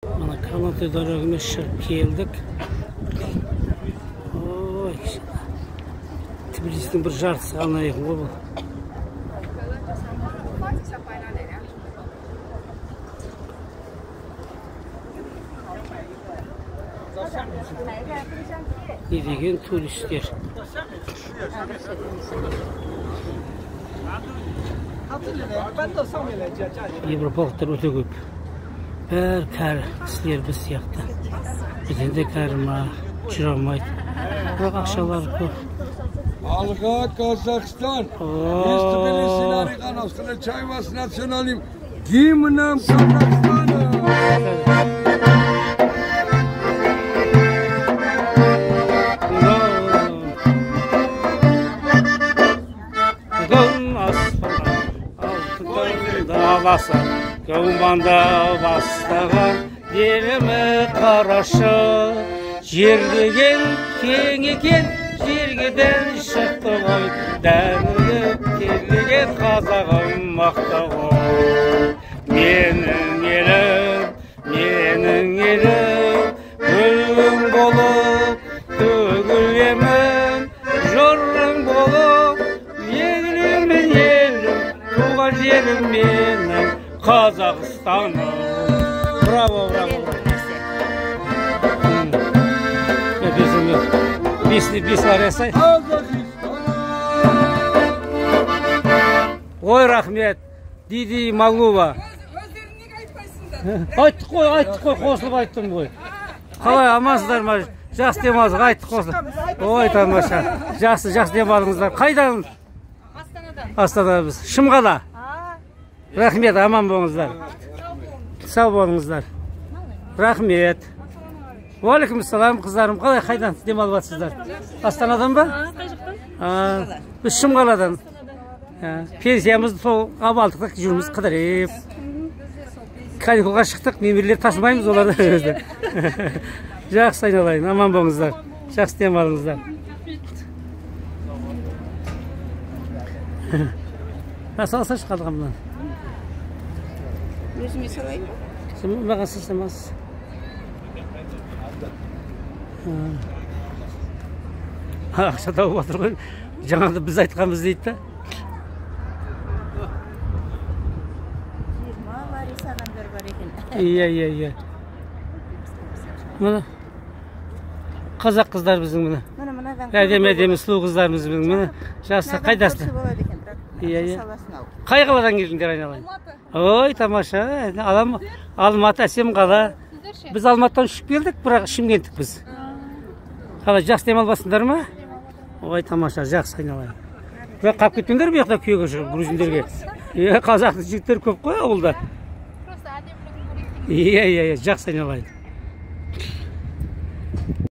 Mana kanatı dörөгүнө шығып келдік. Ой, Тбилисидің бір жартысы ғана екен ғой бұл. Не деген туристер. Европалықтар өте көп. Бәр кәрі кісілер біз сияқты. Бізден де кәрі ма, жүре алмайды. Бірақ ақшалары көп. Алға Казахстан. Из Тбилиси Нариканов, встречаю вас с национальным гимном Казахстана. Көмбанда бастаған елімі қарашы, жер деген кең екен, жергеден шықты ғой, дәміліп келген қазағым мақта ғой. Менің елім, гүлің болып, төгілемін, жырың болып, егілемін елім, туған жерім менің. Қазақстаным. Браво, браво. Бес арасай. Ой, рахмет. Диди Малува. Айттық қой, қосылып айттым ғой. Қалай, амансыздар ма? Жақсы демалыңыз, айттық қосылып. Ой, тамаша. Жақсы демалыңыздар. Қайдан? Астанадан біз. Шымқала. Рахмет, аман болыңыздар. Сау болыңыздар. Рахмет. Уалейкум ассалам, қыздарым. Қалай, қайдан демалып жатсыздар? Астанадан ба? Қай жақтан? Біз Шымқаладан. Пенсиямызды сол абалдықтық жүрміз қыдырып. Каникулға шықтық, немерелер тасымаймыз оларды. Жақсы айналайын, аман болыңыздар. Жақсы демалыңыздар. Салсашы қалдыған мұнан. Өзіме салайын ба? Маған салсамас. Ақша тауып отыр ғой. Жаңағыда біз айтқанбыз дейді да. Ларисадан бар екен. Иә. Мұны қазақ қыздар біздің мұны. Әдемі сұлу қыздарымыз біздің мұны. Жақсы, қайдасың? Иә. Қай қаладан келдіңдер айналайын? Ой, тамаша. Алматы, әсем қала. Біз Алматыдан ұшып келдік, бірақ Шымкенттік біз. Қалай, жақсы демалбасыңдар ма? Ой, тамаша, жақсы айналайын. Бірақ қап кеттіңдер бе яқта күйеуге шығып, грузиндерге? Қазақ жігіттер көп қой ауылда. Иә, жақсы айналайын.